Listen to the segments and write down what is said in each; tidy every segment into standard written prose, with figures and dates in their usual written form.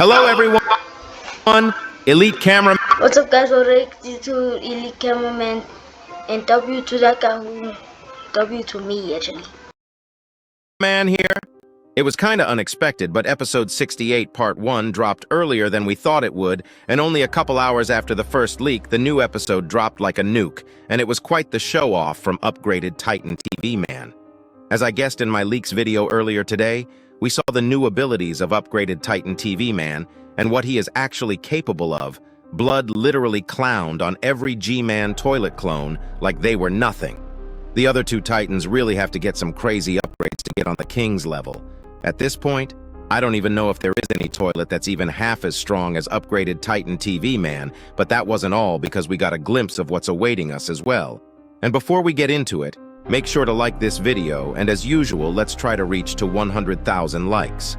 Hello everyone, Elite Cameraman What's up guys, welcome to Elite Cameraman and W to that guy who W to me actually. here. It was kinda unexpected, but episode 68 part 1 dropped earlier than we thought it would, and only a couple hours after the first leak, the new episode dropped like a nuke, and it was quite the show-off from upgraded Titan TV Man. As I guessed in my leaks video earlier today, we saw the new abilities of upgraded Titan TV Man, and what he is actually capable of. Blood literally clowned on every G-Man toilet clone like they were nothing. The other two Titans really have to get some crazy upgrades to get on the King's level. At this point, I don't even know if there is any toilet that's even half as strong as upgraded Titan TV Man, but that wasn't all because we got a glimpse of what's awaiting us as well. And before we get into it, make sure to like this video, and as usual, let's try to reach to 100,000 likes.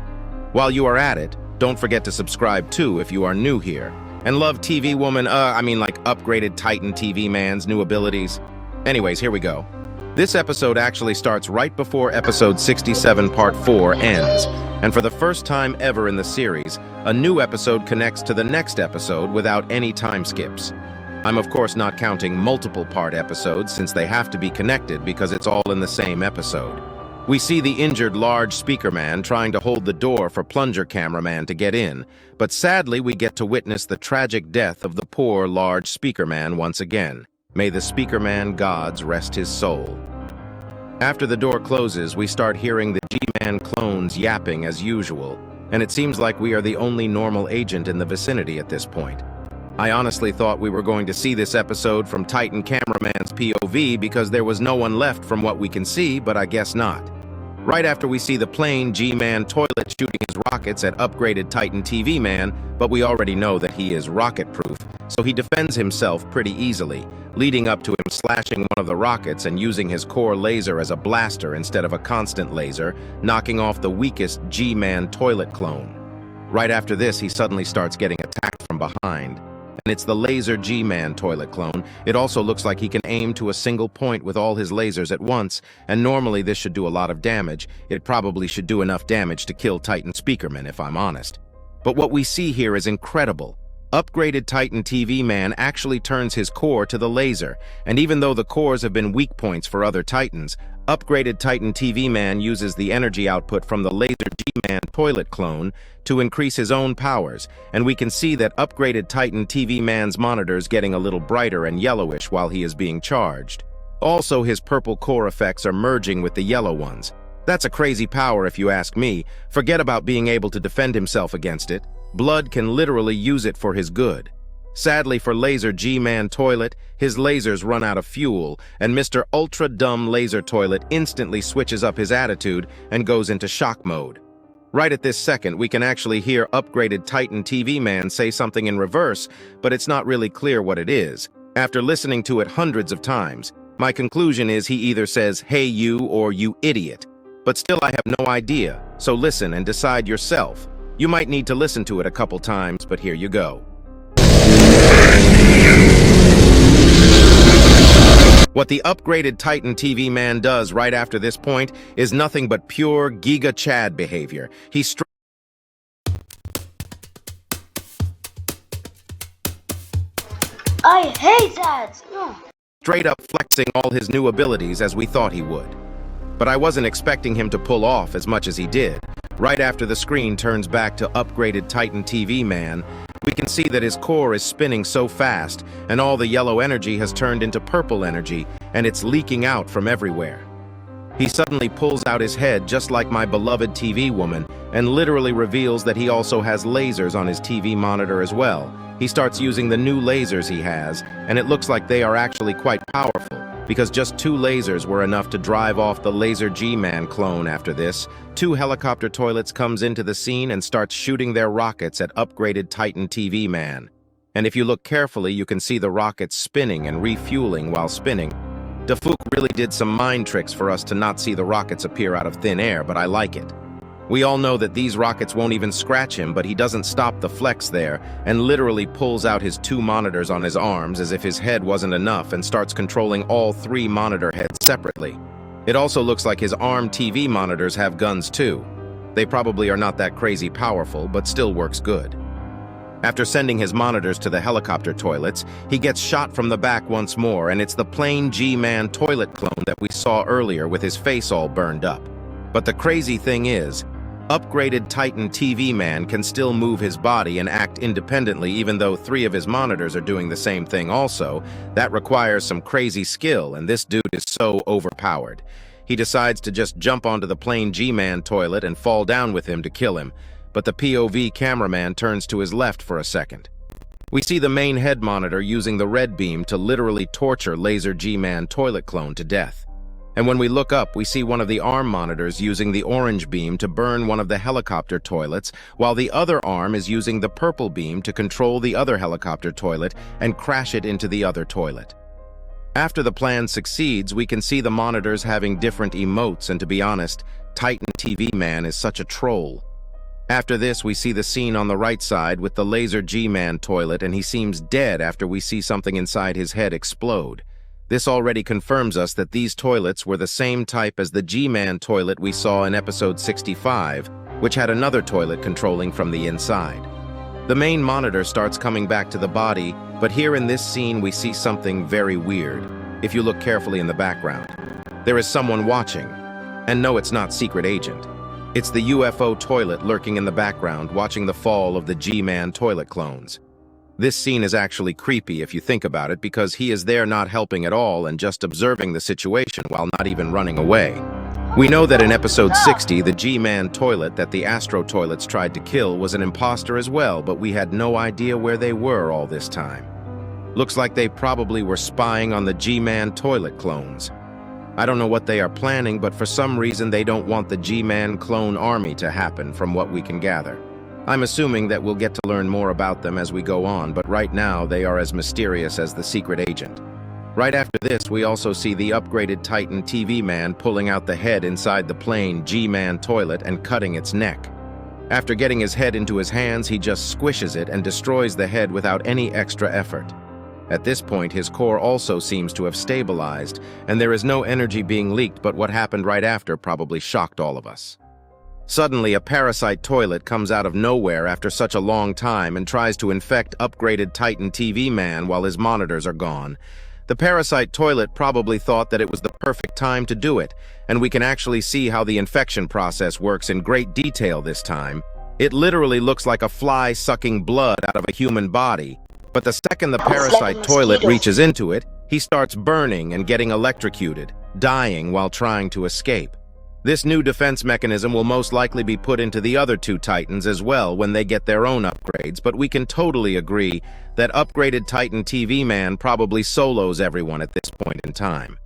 While you are at it, don't forget to subscribe too if you are new here. And love TV Woman, upgraded Titan TV Man's new abilities. Anyways, here we go. This episode actually starts right before episode 67 part 4 ends, and for the first time ever in the series, a new episode connects to the next episode without any time skips. I'm of course not counting multiple part episodes since they have to be connected because it's all in the same episode. We see the injured large speaker man trying to hold the door for plunger cameraman to get in, but sadly we get to witness the tragic death of the poor large speaker man once again. May the speaker man gods rest his soul. After the door closes, we start hearing the G-Man clones yapping as usual, and it seems like we are the only normal agent in the vicinity at this point. I honestly thought we were going to see this episode from Titan Cameraman's POV because there was no one left from what we can see, but I guess not. Right after we see the plain G-Man toilet shooting his rockets at upgraded Titan TV Man, but we already know that he is rocket-proof, so he defends himself pretty easily, leading up to him slashing one of the rockets and using his core laser as a blaster instead of a constant laser, knocking off the weakest G-Man toilet clone. Right after this, he suddenly starts getting attacked from behind. And it's the laser G-Man toilet clone. It also looks like he can aim to a single point with all his lasers at once, and normally this should do a lot of damage. It probably should do enough damage to kill Titan Speakerman, if I'm honest. But what we see here is incredible. Upgraded Titan TV Man actually turns his core to the laser, and even though the cores have been weak points for other Titans, upgraded Titan TV Man uses the energy output from the laser G-Man toilet clone to increase his own powers, and we can see that upgraded Titan TV Man's monitors getting a little brighter and yellowish while he is being charged. Also, his purple core effects are merging with the yellow ones. That's a crazy power if you ask me. Forget about being able to defend himself against it. Blood can literally use it for his good. Sadly for Laser G-Man Toilet, his lasers run out of fuel, and Mr. Ultra Dumb Laser Toilet instantly switches up his attitude and goes into shock mode. Right at this second, we can actually hear upgraded Titan TV Man say something in reverse, but it's not really clear what it is. After listening to it hundreds of times, my conclusion is he either says, "Hey you," or "You idiot." But still I have no idea, so listen and decide yourself. You might need to listen to it a couple times, but here you go. What the upgraded Titan TV Man does right after this point is nothing but pure Giga Chad behavior. He's I hate that! No. straight up flexing all his new abilities as we thought he would. But I wasn't expecting him to pull off as much as he did. Right after the screen turns back to upgraded Titan TV Man, we can see that his core is spinning so fast, and all the yellow energy has turned into purple energy, and it's leaking out from everywhere. He suddenly pulls out his head just like my beloved TV Woman, and literally reveals that he also has lasers on his TV monitor as well. He starts using the new lasers he has, and it looks like they are actually quite powerful, because just 2 lasers were enough to drive off the laser G-Man clone. After this, 2 helicopter toilets comes into the scene and starts shooting their rockets at upgraded Titan TV Man. And if you look carefully, you can see the rockets spinning and refueling while spinning. Dafook really did some mind tricks for us to not see the rockets appear out of thin air, but I like it. We all know that these rockets won't even scratch him, but he doesn't stop the flex there and literally pulls out his 2 monitors on his arms as if his head wasn't enough and starts controlling all 3 monitor heads separately. It also looks like his ARM TV monitors have guns too. They probably are not that crazy powerful, but still works good. After sending his monitors to the helicopter toilets, he gets shot from the back once more, and it's the plain G-Man toilet clone that we saw earlier with his face all burned up. But the crazy thing is, upgraded Titan TV Man can still move his body and act independently even though 3 of his monitors are doing the same thing also. That requires some crazy skill, and this dude is so overpowered. He decides to just jump onto the plain G-Man toilet and fall down with him to kill him, but the POV cameraman turns to his left for a second. We see the main head monitor using the red beam to literally torture Laser G-Man toilet clone to death. And when we look up, we see one of the arm monitors using the orange beam to burn one of the helicopter toilets, while the other arm is using the purple beam to control the other helicopter toilet and crash it into the other toilet. After the plan succeeds, we can see the monitors having different emotes, and to be honest, Titan TV Man is such a troll. After this, we see the scene on the right side with the Laser G-Man toilet, and he seems dead after we see something inside his head explode. This already confirms us that these toilets were the same type as the G-Man toilet we saw in episode 65, which had another toilet controlling from the inside. The main monitor starts coming back to the body, but here in this scene we see something very weird, if you look carefully in the background. There is someone watching, and no, it's not Secret Agent. It's the UFO toilet lurking in the background, watching the fall of the G-Man toilet clones. This scene is actually creepy if you think about it, because he is there not helping at all and just observing the situation while not even running away. We know that in episode 60, the G-Man toilet that the Astro toilets tried to kill was an imposter as well, but we had no idea where they were all this time. Looks like they probably were spying on the G-Man toilet clones. I don't know what they are planning, but for some reason they don't want the G-Man clone army to happen, from what we can gather. I'm assuming that we'll get to learn more about them as we go on, but right now they are as mysterious as the Secret Agent. Right after this, we also see the upgraded Titan TV Man pulling out the head inside the plain G-Man toilet and cutting its neck. After getting his head into his hands, he just squishes it and destroys the head without any extra effort. At this point, his core also seems to have stabilized, and there is no energy being leaked, but what happened right after probably shocked all of us. Suddenly, a parasite toilet comes out of nowhere after such a long time and tries to infect upgraded Titan TV Man while his monitors are gone. The parasite toilet probably thought that it was the perfect time to do it, and we can actually see how the infection process works in great detail this time. It literally looks like a fly sucking blood out of a human body. But the second the parasite toilet reaches into it, he starts burning and getting electrocuted, dying while trying to escape. This new defense mechanism will most likely be put into the other 2 Titans as well when they get their own upgrades, but we can totally agree that upgraded Titan TV Man probably solos everyone at this point in time.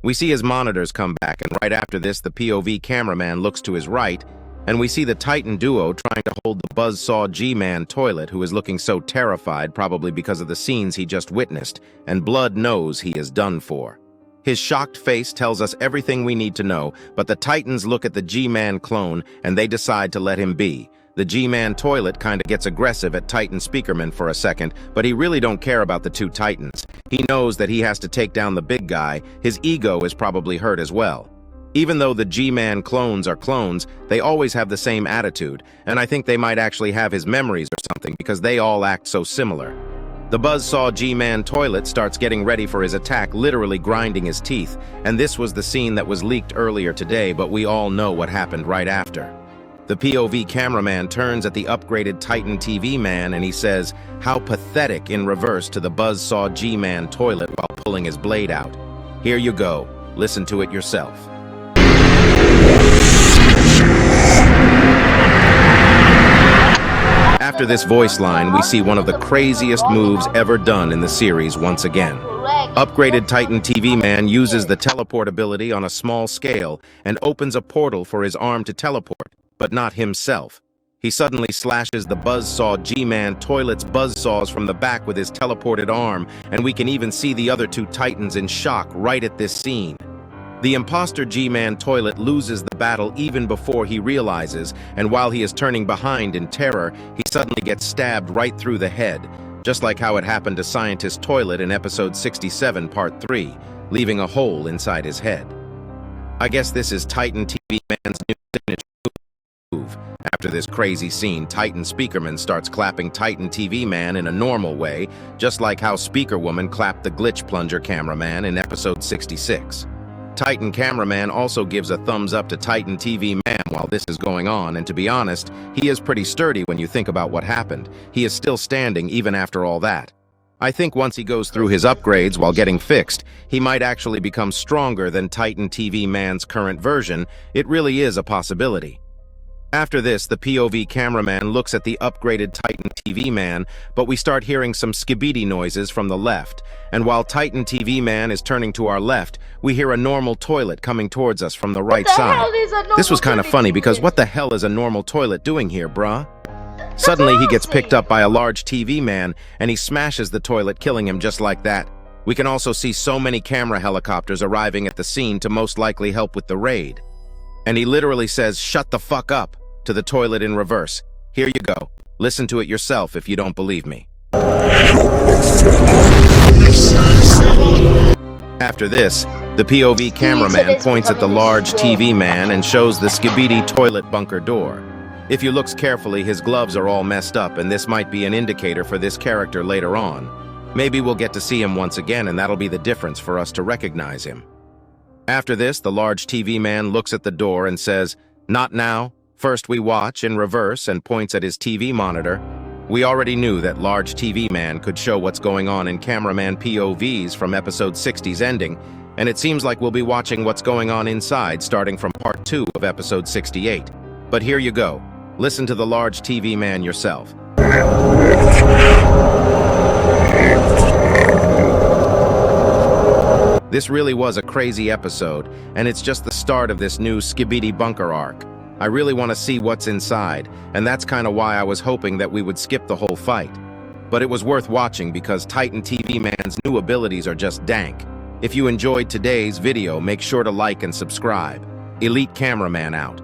We see his monitors come back, and right after this, the POV cameraman looks to his right, and we see the Titan duo trying to hold the buzzsaw G-Man toilet, who is looking so terrified, probably because of the scenes he just witnessed, and Blood knows he is done for. His shocked face tells us everything we need to know, but the Titans look at the G-Man clone, and they decide to let him be. The G-Man toilet kinda gets aggressive at Titan Speakerman for a second, but he really don't care about the 2 Titans. He knows that he has to take down the big guy. His ego is probably hurt as well. Even though the G-Man clones are clones, they always have the same attitude, and I think they might actually have his memories or something because they all act so similar. The buzzsaw G-Man toilet starts getting ready for his attack, literally grinding his teeth, and this was the scene that was leaked earlier today, but we all know what happened right after. The POV cameraman turns at the upgraded Titan TV Man and he says, "How pathetic," in reverse to the buzzsaw G-Man toilet while pulling his blade out. Here you go. Listen to it yourself. After this voice line, we see one of the craziest moves ever done in the series once again. Upgraded Titan TV Man uses the teleport ability on a small scale and opens a portal for his arm to teleport, but not himself. He suddenly slashes the buzzsaw G-Man toilet's buzzsaws from the back with his teleported arm, and we can even see the other 2 Titans in shock right at this scene. The imposter G-Man toilet loses the battle even before he realizes, and while he is turning behind in terror, he suddenly gets stabbed right through the head, just like how it happened to Scientist Toilet in episode 67, part 3, leaving a hole inside his head. I guess this is Titan TV Man's new signature move. After this crazy scene, Titan Speakerman starts clapping Titan TV Man in a normal way, just like how Speaker Woman clapped the glitch plunger cameraman in episode 66. Titan Cameraman also gives a thumbs up to Titan TV Man while this is going on, and to be honest, he is pretty sturdy when you think about what happened. He is still standing even after all that. I think once he goes through his upgrades while getting fixed, he might actually become stronger than Titan TV Man's current version. It really is a possibility. After this, the POV cameraman looks at the upgraded Titan TV Man, but we start hearing some skibidi noises from the left, and while Titan TV Man is turning to our left, we hear a normal toilet coming towards us from the right side. This was kind of funny because what the hell is a normal toilet doing here, bruh? Suddenly he gets picked up by a large TV man, and he smashes the toilet, killing him just like that. We can also see so many camera helicopters arriving at the scene to most likely help with the raid. And he literally says, "Shut the fuck up," to the toilet in reverse. Here you go. Listen to it yourself if you don't believe me. After this, the POV cameraman points at the large TV man and shows the skibidi toilet bunker door. If you look carefully, his gloves are all messed up, and this might be an indicator for this character later on. Maybe we'll get to see him once again, and that'll be the difference for us to recognize him. After this, the large TV man looks at the door and says, "Not now. First we watch," in reverse, and points at his TV monitor. We already knew that large TV man could show what's going on in cameraman POVs from episode 60's ending, and it seems like we'll be watching what's going on inside starting from part 2 of episode 68. But here you go. Listen to the large TV man yourself. This really was a crazy episode, and it's just the start of this new skibidi bunker arc. I really want to see what's inside, and that's kind of why I was hoping that we would skip the whole fight. But it was worth watching because Titan TV Man's new abilities are just dank. If you enjoyed today's video, make sure to like and subscribe. Elite Cameraman out.